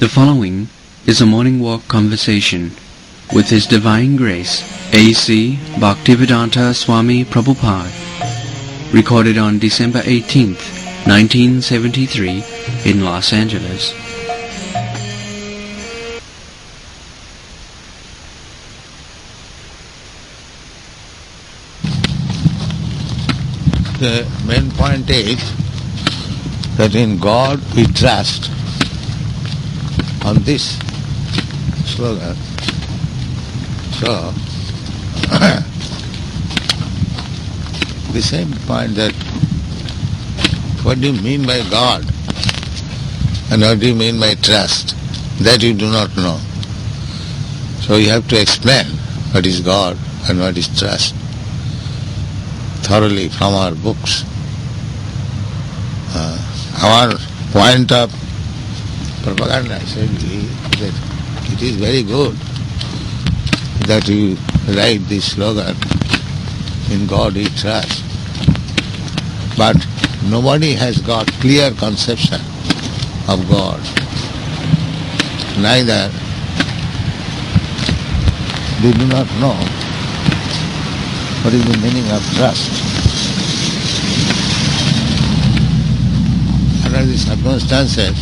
The following is a morning walk conversation with His Divine Grace A.C. Bhaktivedanta Swami Prabhupada, recorded on December 18th, 1973 in Los Angeles. The main point is that in God we trust. On this slogan, so the same point that what do you mean by God and what do you mean by trust, that you do not know. So you have to explain what is God and what is trust thoroughly from our books. Our point of propaganda said that it is very good that you write this slogan, in God we trust. But nobody has got clear conception of God. Neither they do not know what is the meaning of trust. Under the circumstances,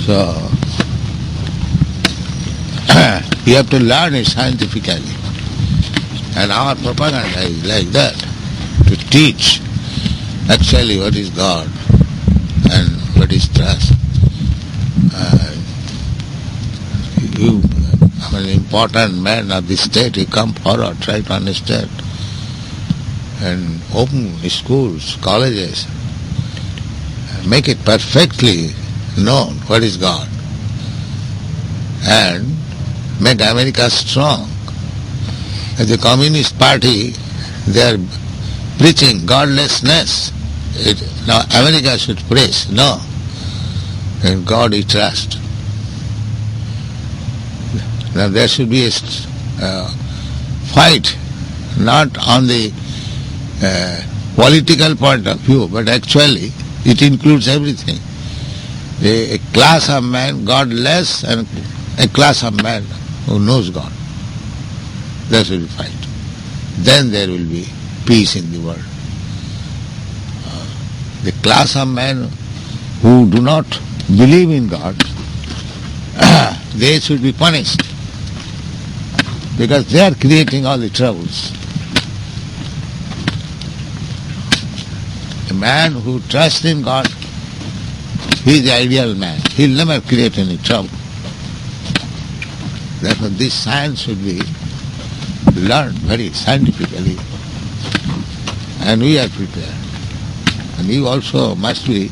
so you have to learn it scientifically. And our propaganda is like that, to teach actually what is God and what is trust. You, an important man of the state, you come forward, try to understand. And open schools, colleges, make it perfectly known what is God. And make America strong. As the Communist Party, they are preaching godlessness. Now America should praise. No. In God we trust. Now there should be a fight, not on the political point of view, but actually it includes everything. A class of man godless and a class of man who knows God. There should be fight. Then there will be peace in the world. The class of men who do not believe in God, they should be punished because they are creating all the troubles. A man who trusts in God, he is the ideal man. He will never create any trouble. Therefore this science should be learned very scientifically. And we are prepared. And you also must be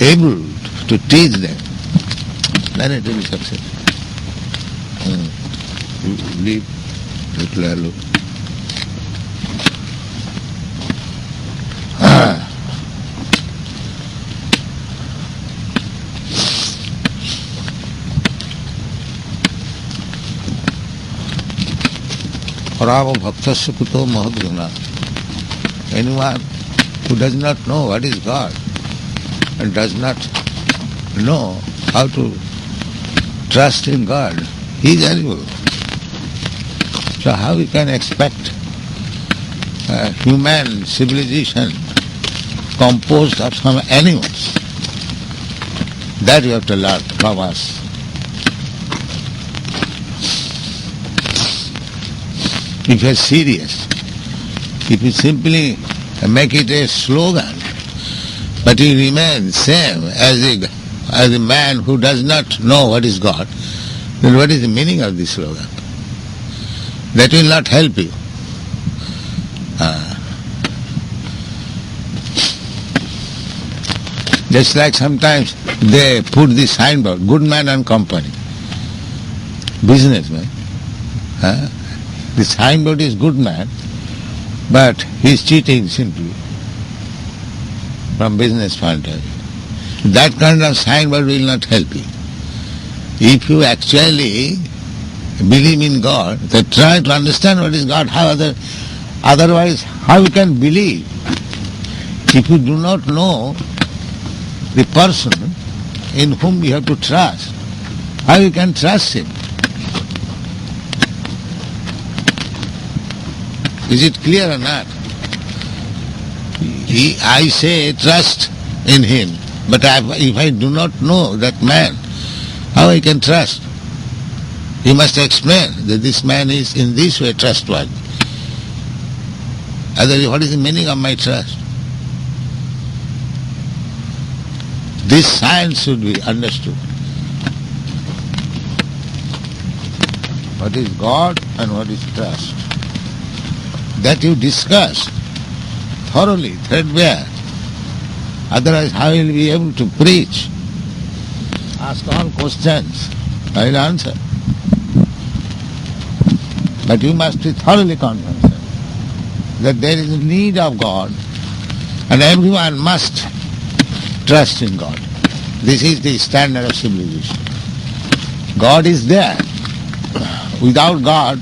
able to teach them. Then it will be successful. You leave little alone. Parava bhaktasya kuto mahadguna. Anyone who does not know what is God and does not know how to trust in God, he is animal. So how we can expect human civilization composed of some animals? That you have to learn from us. If you are serious, if you simply make it a slogan, but you remain same as a man who does not know what is God, then what is the meaning of this slogan? That will not help you. Just like sometimes they put this signboard, good man and company, businessman. The signboard is good man, but he is cheating simply from business point of view. That kind of signboard will not help you. If you actually believe in God, then try to understand what is God. Otherwise, how you can believe? If you do not know the person, in whom you have to trust. How you can trust him? Is it clear or not? I say trust in him, but if I do not know that man, how I can trust? He must explain that this man is in this way trustworthy. Otherwise, what is the meaning of my trust? This science should be understood. What is God and what is trust? That you discuss thoroughly, threadbare. Otherwise, how will you be able to preach? Ask all questions. I will answer. But you must be thoroughly convinced that there is a need of God and everyone must trust in God. This is the standard of civilization. God is there. Without God,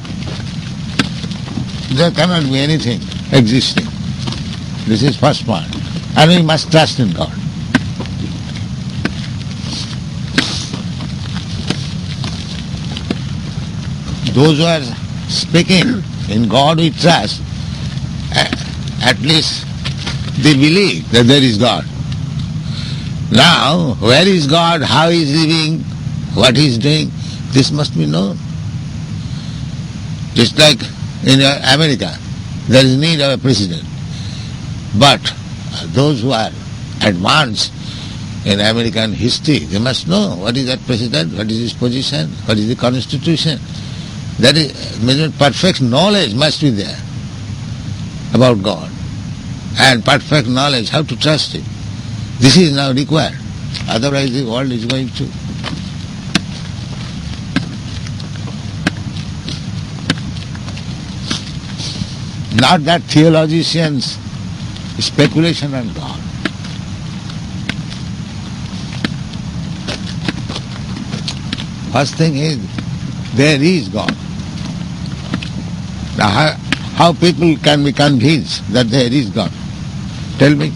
there cannot be anything existing. This is first point. And we must trust in God. Those who are speaking in God we trust, at least they believe that there is God. Now, where is God, how he is living, what he is doing, this must be known. Just like in America, there is need of a president. But those who are advanced in American history, they must know what is that president, what is his position, what is the constitution. That is, perfect knowledge must be there about God. And perfect knowledge, how to trust him. This is now required. Otherwise the world is going to. Not that theologians speculation on God. First thing is, there is God. Now how people can be convinced that there is God? Tell me.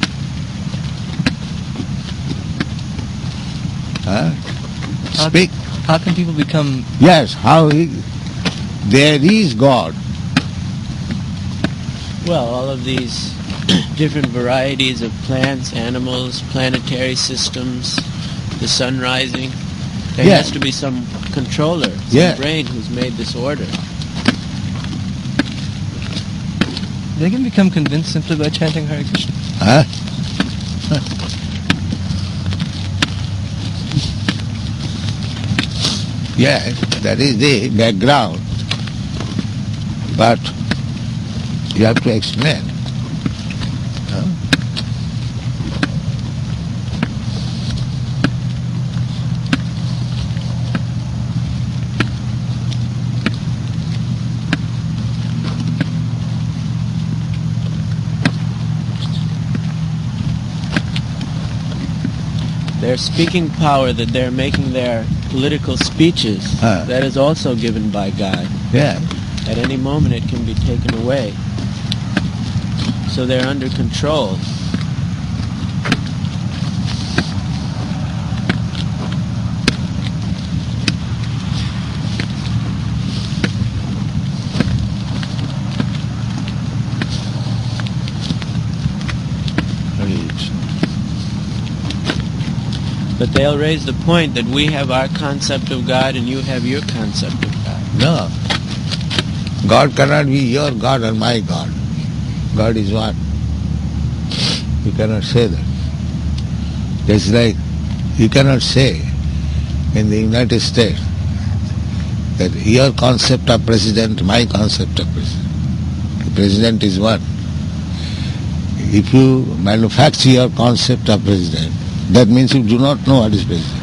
Speak. How can people become... Yes, there is God. Well, all of these different varieties of plants, animals, planetary systems, the sun rising. There has to be some controller, some brain who's made this order. They can become convinced simply by chanting Hare Krishna. Yes, that is the background. But you have to explain. Their speaking power that they're making their political speeches, that is also given by God. Yeah. At any moment it can be taken away. So they're under control. But they'll raise the point that we have our concept of God and you have your concept of God. No. God cannot be your God or my God. God is one. You cannot say that. It's like you cannot say in the United States that your concept of president, my concept of president. The president is one. If you manufacture your concept of president, that means you do not know what is president.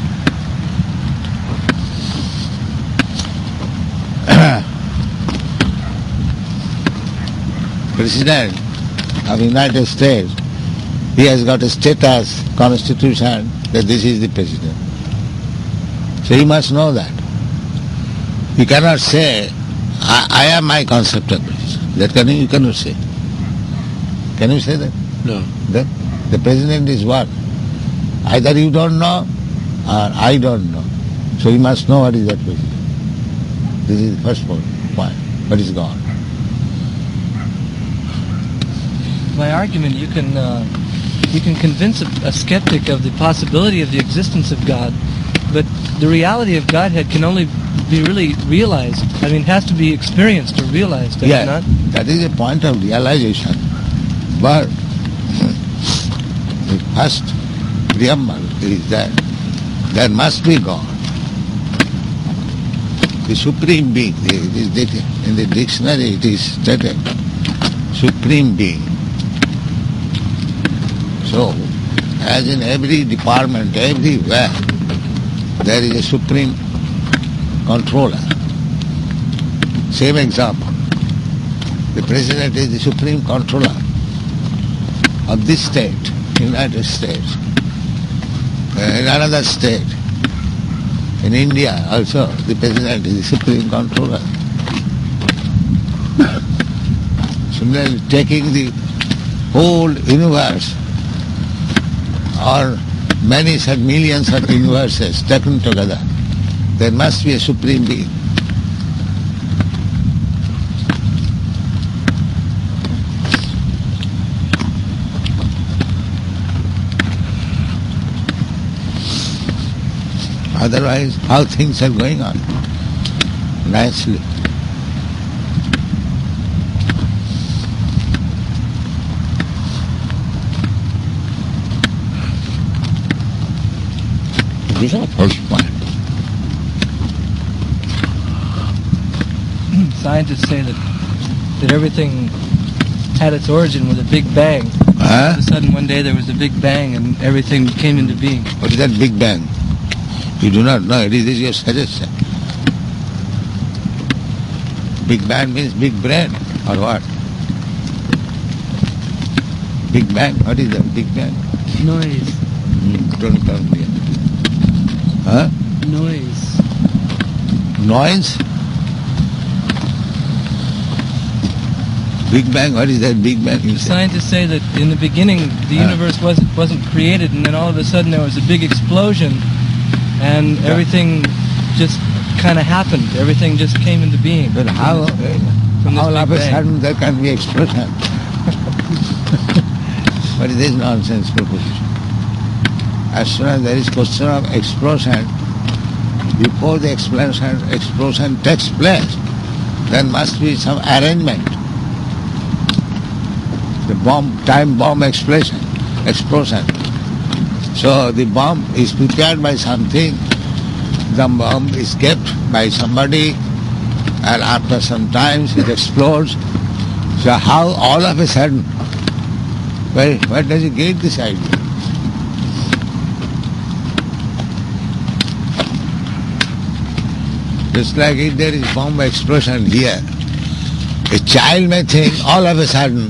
President of the United States, he has got a status, constitution, that this is the president. So he must know that. You cannot say, I am my concept of president. That you cannot say. Can you say that? No. The president is one. Either you don't know, or I don't know. So you must know what is that position. This is the first point. What is God? By argument, you can convince a skeptic of the possibility of the existence of God, but the reality of Godhead can only be really realized. I mean, it has to be experienced or realized, does it not? That is a point of realization. But the first preamble is that there must be God. The Supreme Being, in the dictionary it is stated, Supreme Being. So, as in every department, everywhere, there is a Supreme Controller. Same example. The President is the Supreme Controller of this state, United States. In another state, in India also, the President is the Supreme Controller. Similarly, taking the whole universe, or many such millions of universes taken together, there must be a Supreme Being. Otherwise, how things are going on? Nicely. This is the first point. Scientists say that everything had its origin with a big bang. All of a sudden, one day there was a big bang and everything came into being. What is that big bang? You do not know. It is your suggestion. Big bang means big brain, or what? Big bang? What is that big bang? Noise. Don't come here. Huh? Noise. Noise? Big bang? What is that big bang? Scientists say that in the beginning the universe wasn't created, and then all of a sudden there was a big explosion, and everything just kind of happened. Everything just came into being. But how all of a sudden there can be explosion? What is this nonsense proposition? As soon as there is question of explosion, before the explosion takes place, there must be some arrangement. The time bomb explosion. So the bomb is prepared by something, the bomb is kept by somebody, and after some time it explodes. So how all of a sudden, where does he get this idea? Just like if there is bomb explosion here, a child may think all of a sudden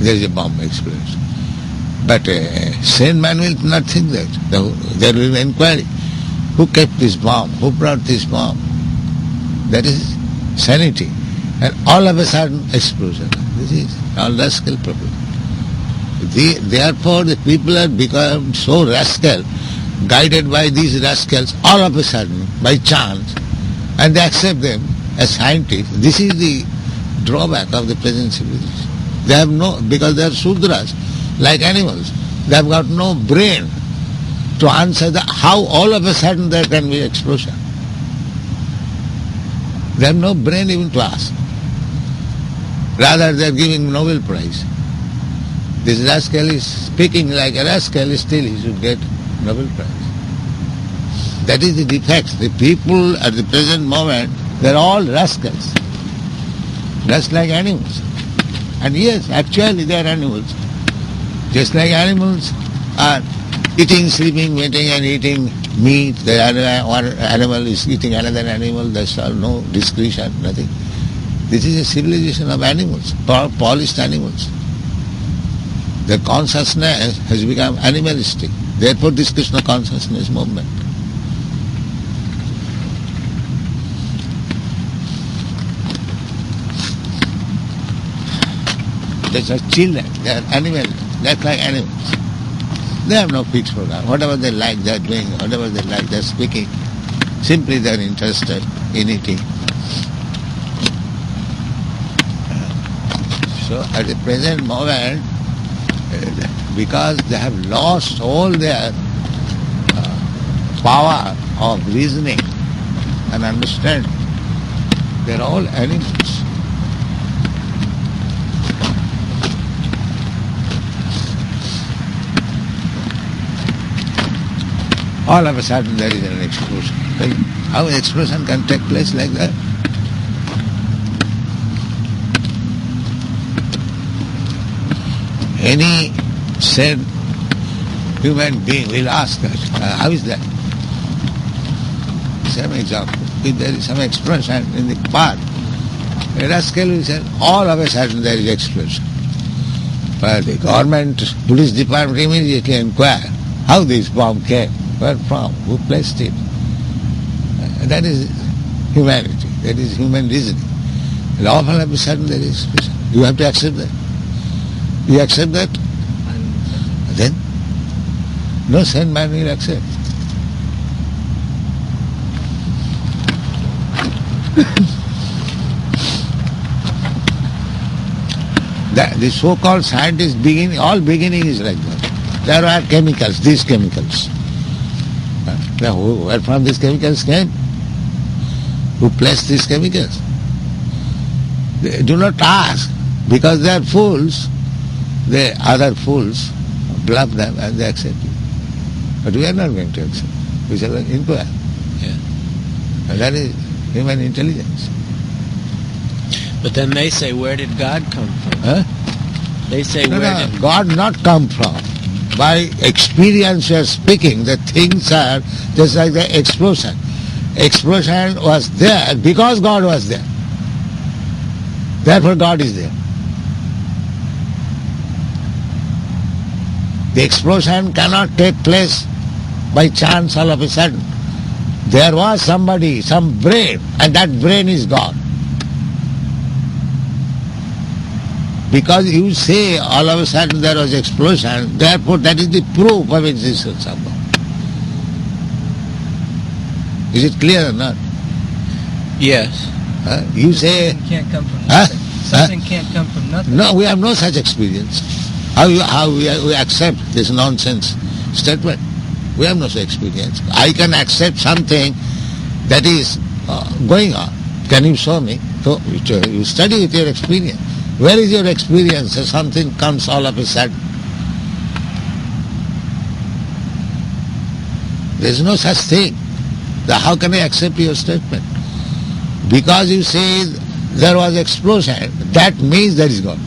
there is a bomb explosion. But a sane man will not think that. There will be inquiry. Who kept this bomb? Who brought this bomb? That is sanity. And all of a sudden, explosion. This is all rascal problem. Therefore, the people have become so rascal, guided by these rascals, all of a sudden, by chance, and they accept them as scientists. This is the drawback of the present civilization. They have because they are Sudras, like animals. They have got no brain to answer how all of a sudden there can be explosion. They have no brain even to ask. Rather they are giving Nobel Prize. This rascal is speaking like a rascal, still he should get Nobel Prize. That is the defect. The people at the present moment, they are all rascals. Just like animals. And yes, actually they are animals. Just like animals are eating, sleeping, mating and eating meat, the other animal is eating another animal, there's no discretion, nothing. This is a civilization of animals, polished animals. Their consciousness has become animalistic. Therefore this Krishna consciousness movement. They are children, they are animals, just like animals. They have no fixed program. Whatever they like, they are doing. Whatever they like, they are speaking. Simply they are interested in eating. So at the present moment, because they have lost all their power of reasoning and understanding, they are all animals. All of a sudden there is an explosion. How an explosion can take place like that? Any said human being will ask that, how is that? Same example. If there is some explosion in the park, a rascal will say, all of a sudden there is explosion. But the government, police department immediately inquire how this bomb came, where from, who placed it. That is humanity, that is human reasoning. And all of a sudden there is explosion. You have to accept that. You accept that? Then no sane man will accept. The so-called scientist beginning, all beginning is like that. There are chemicals, these chemicals. Where from these chemicals came? Who placed these chemicals? They do not ask, because they are fools. The other fools bluff them and they accept it. But we are not going to accept. We shall inquire. Yeah. And that is human intelligence. But then they say, where did God come from? Huh? They say, where did God not come from? By experience you are speaking, the things are just like the explosion. Explosion was there because God was there. Therefore God is there. The explosion cannot take place by chance all of a sudden. There was somebody, some brain, and that brain is God. Because you say all of a sudden there was explosion, therefore that is the proof of existence of God. Is it clear or not? Yes. You say... Something can't come from nothing. Something can't come from nothing. No, we have no such experience. How we accept this nonsense statement? We have no such experience. I can accept something that is going on. Can you show me? So you study with your experience. Where is your experience that something comes all of a sudden? There is no such thing. How can I accept your statement? Because you say there was explosion, that means there is God.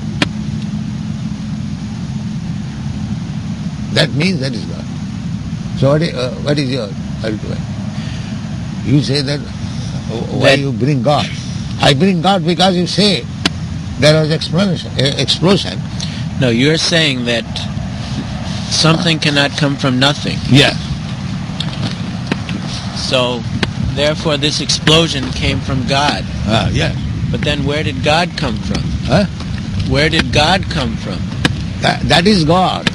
That means that is God. So what is your argument? You say that, why you bring God? I bring God because you say there was explosion. No, you're saying that something cannot come from nothing. Yeah. So, therefore this explosion came from God. Yeah. But then where did God come from? Huh? Where did God come from? That is God.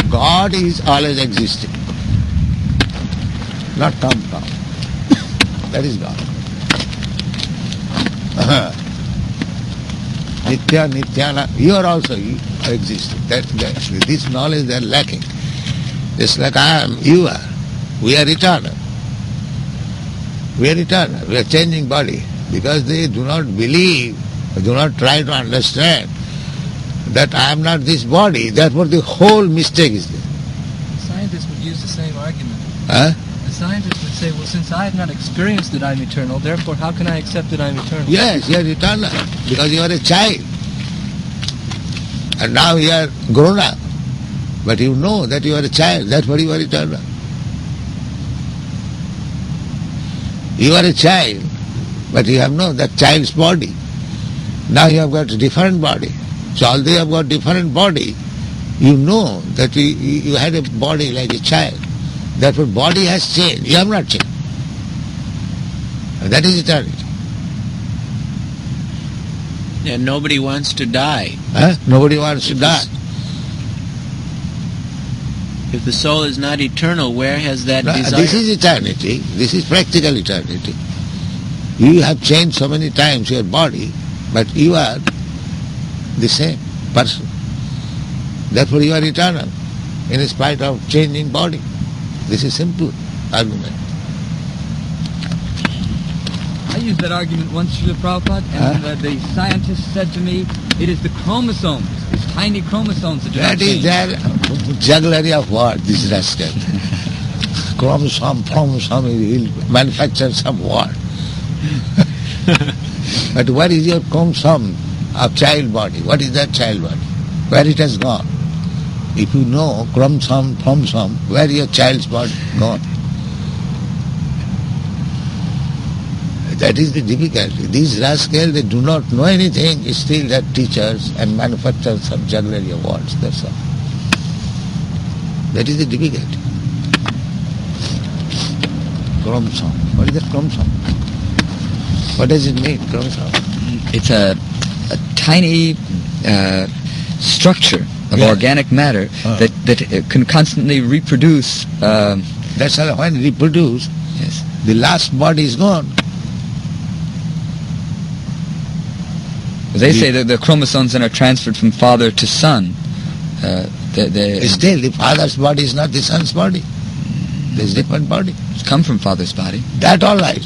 God is always existing. Not come from. That is God. Nitya, Nityana, you are also existing. This knowledge they are lacking. Just like I am, you are. We are eternal. We are eternal. We are changing body. Because they do not believe, do not try to understand that I am not this body, therefore the whole mistake is there. Scientists would use the same argument. Huh? The scientists would say, well, since I have not experienced that I'm eternal, therefore how can I accept that I'm eternal? Yes, you are eternal, because you are a child. And now you are grown up. But you know that you are a child, therefore you are eternal. You are a child, but you have no that child's body. Now you have got a different body. So although you have got different body, you know that you had a body like a child. Therefore body has changed. You have not changed. And that is eternity. And nobody wants to die. Nobody wants to die. If the soul is not eternal, where has that No, desire? this is eternity. This is practical eternity. You have changed so many times your body, but you are the same person. Therefore you are eternal, in spite of changing body. This is simple argument. I used that argument once, Srila Prabhupada, and the scientist said to me, it is the chromosomes, these tiny chromosomes that do not That is change. their jugglery of word, this rascal. Chromosome, he'll manufacture some word. But where is your chromosome of child body? What is that child body? Where it has gone? If you know chromosome, where is your child's body gone? That is the difficulty. These rascals, they do not know anything, still they are teachers and manufacture some jugglery of words, that's all. That is the difficulty. Chromosome. What is that chromosome? What does it mean, chromosome? It's a tiny structure of organic matter that can constantly reproduce. That's all. When reproduce, Yes. the last body is gone. They say that the chromosomes then are transferred from father to son. Still, the father's body is not the son's body. There's different body. come from father's body. That all right.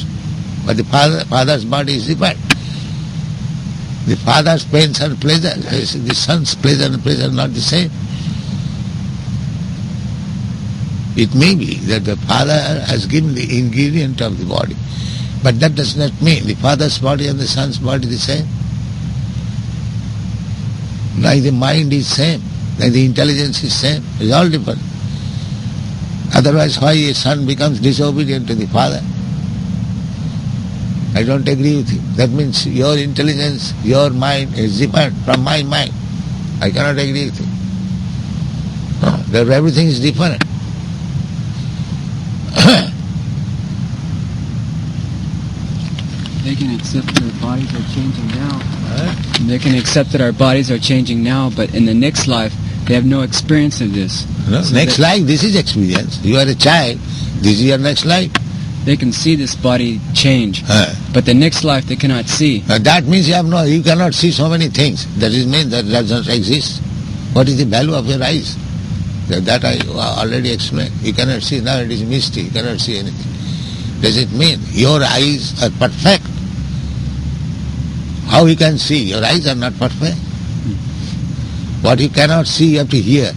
But the father's body is different. The father's pains and pleasure, the son's pleasure and pleasure are not the same. It may be that the father has given the ingredient of the body, but that does not mean the father's body and the son's body the same. Neither the mind is same, neither the intelligence is same. It's all different. Otherwise, why a son becomes disobedient to the father? I don't agree with you. That means your intelligence, your mind is different from my mind. I cannot agree with you. That everything is different. They can accept that our bodies are changing now. They can accept that our bodies are changing now, but in the next life, they have no experience of this. No? So Next life, this is experience. You are a child, this is your next life. They can see this body change, but the next life they cannot see. That means you cannot see so many things. That is means that does not exist. What is the value of your eyes? That I already explained. You cannot see, now it is misty, you cannot see anything. Does it mean your eyes are perfect? How you can see? Your eyes are not perfect. What you cannot see, you have to hear.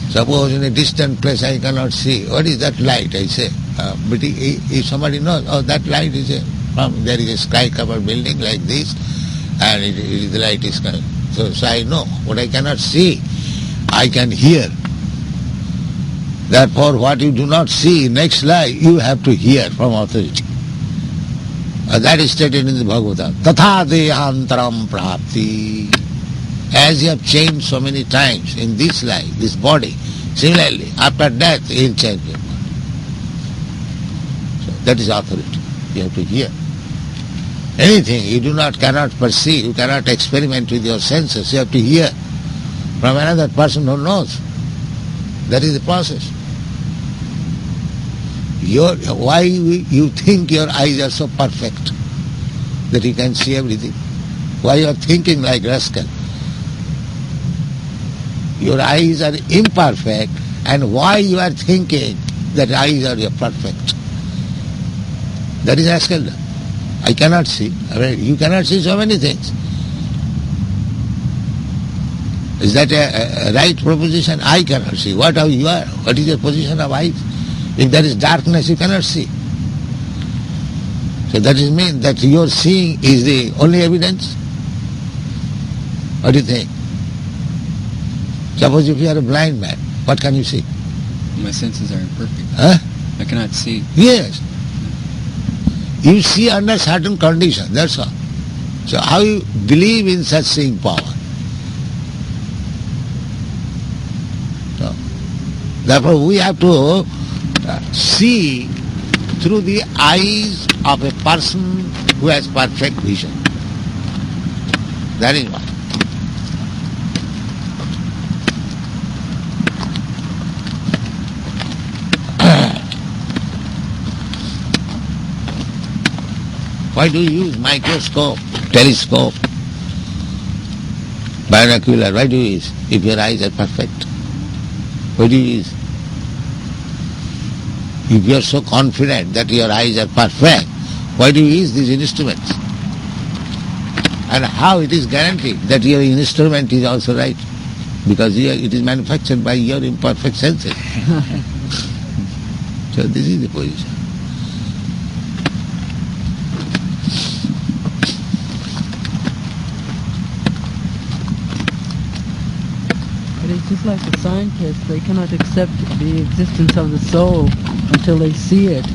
Suppose in a distant place I cannot see. What is that light, I say? But if somebody knows, that light is there is a sky-covered building like this, and the light is coming. So I know. What I cannot see, I can hear. Therefore, what you do not see next life, you have to hear from authority. That is stated in the Bhagavatam. Tatha dehantaram prapti. As you have changed so many times in this life, this body, similarly, after death, you will change your body. So that is authority. You have to hear. Anything you cannot perceive, you cannot experiment with your senses, you have to hear from another person who knows. That is the process. Why you think your eyes are so perfect that you can see everything? Why you are thinking like rascal? Your eyes are imperfect, and why you are thinking that eyes are perfect? That is rascal. I cannot see. You cannot see so many things. Is that a right proposition? I cannot see. What are you are? What is your position of eyes? If there is darkness, you cannot see. So that is mean that your seeing is the only evidence? What do you think? Suppose if you are a blind man, what can you see? My senses are imperfect. Huh? I cannot see. Yes. You see under certain conditions, that's all. So how you believe in such seeing power? So, therefore we have to see through the eyes of a person who has perfect vision. That is why. Why do you use microscope, telescope, binocular? Why do you use if your eyes are perfect? Why do you use? If you are so confident that your eyes are perfect, why do you use these instruments? And how it is guaranteed that your instrument is also right? Because it is manufactured by your imperfect senses. So this is the position. But it's just like the scientists, they cannot accept the existence of the soul until they see it.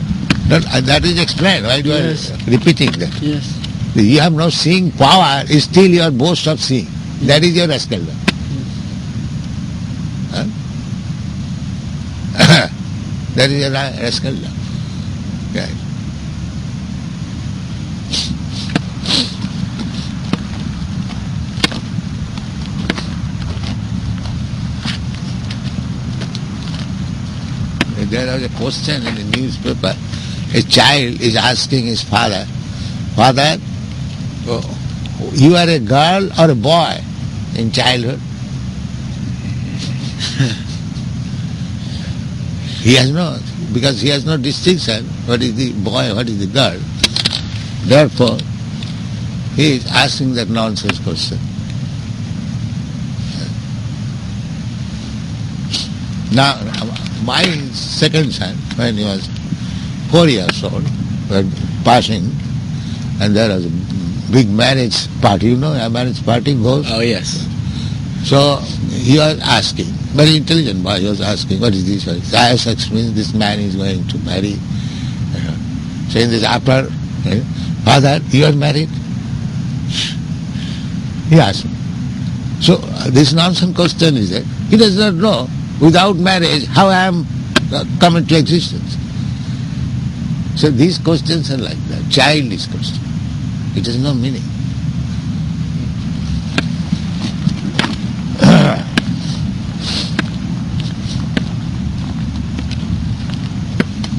That is explained. Why do Yes. I repeating that? Yes. You have no seeing power, is still your boast of seeing. That is your rascal. Huh? That is your rascal. Right. There was a question in the newspaper. A child is asking his father, "Father, you are a girl or a boy in childhood?" Because he has no distinction, what is the boy, what is the girl. Therefore, he is asking that nonsense question. Now, my second son, when he was 4 years old, were passing, and there was a big marriage party. You know, a marriage party goes. Oh, yes. So he was asking, very intelligent boy, he was asking, what is this? Sex means this man is going to marry. Saying this after, "Father, you are married?" He asked me. So this nonsense question is that he does not know, without marriage, how I am come into existence. So these questions are like that, childish questions. It has no meaning.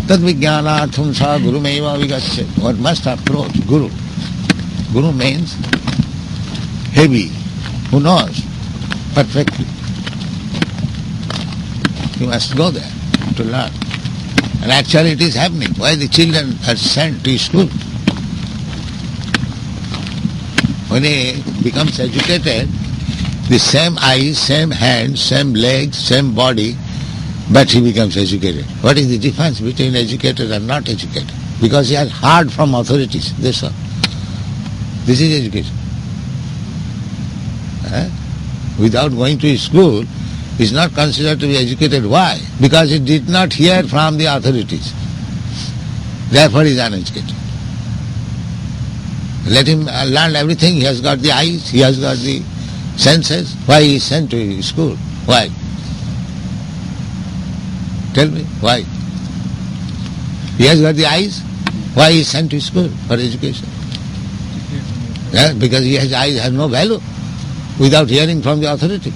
Tad vijnanatham sa guru meva vigacche. One must approach Guru. Guru means heavy, who knows perfectly. You must go there to learn. And actually it is happening. Why the children are sent to school? When he becomes educated, the same eyes, same hands, same legs, same body, but he becomes educated. What is the difference between educated and not educated? Because he has heard from authorities. That's all. This is education. Without going to school, he is not considered to be educated. Why? Because he did not hear from the authorities. Therefore he is uneducated. Let him learn everything. He has got the eyes, he has got the senses. Why he is sent to school? Why? Tell me, why? He has got the eyes. Why he is sent to school for education? Because his eyes have no value without hearing from the authority.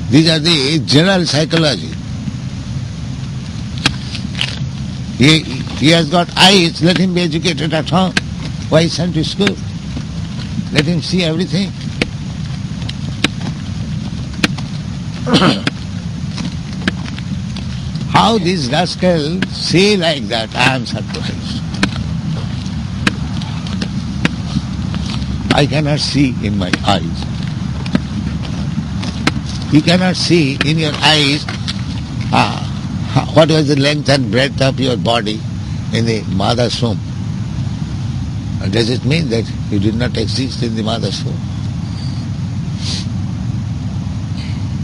These are the general psychology. He has got eyes, let him be educated at home. Why is sent to school? Let him see everything. How these rascals say like that, I am surprised. I cannot see in my eyes. You cannot see in your eyes what was the length and breadth of your body in the mother's womb. Does it mean that you did not exist in the mother's womb?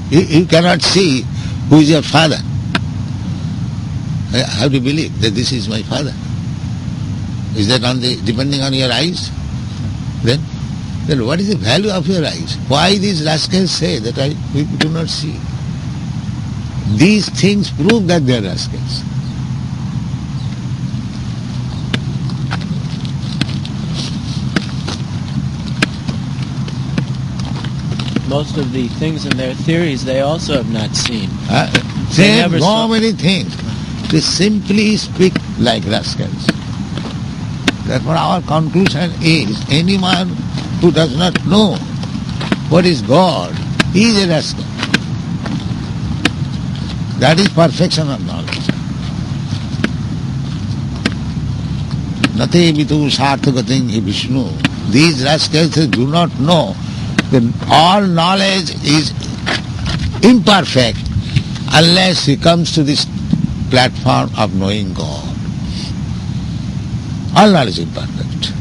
You cannot see who is your father. How do you believe that this is my father? Is that depending on your eyes? Then what is the value of your eyes? Why these rascals say that we do not see? These things prove that they are rascals. Most of the things in their theories they also have not seen. They have so many things. They simply speak like rascals. Therefore our conclusion is, anyone who does not know what is God is a rascal. That is perfection of knowledge. Nate vitu sarthagating hi Vishnu. These rascals do not know that all knowledge is imperfect unless he comes to this platform of knowing God. All knowledge is imperfect.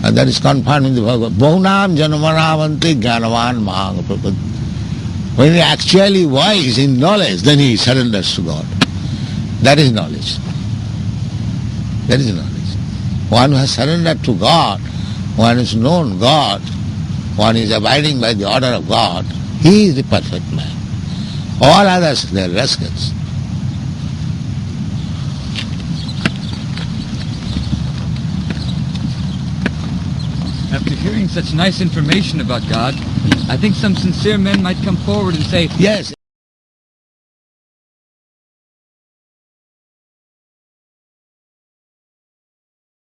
And that is confirmed in the Bhagavad. Bhaunam janamanavanti jnanavan mahanga prapad. When he is actually wise in knowledge, then he surrenders to God. That is knowledge. That is knowledge. One who has surrendered to God, one who has known God, one is abiding by the order of God, he is the perfect man. All others, they are rascals. After hearing such nice information about God, I think some sincere men might come forward and say, Yes.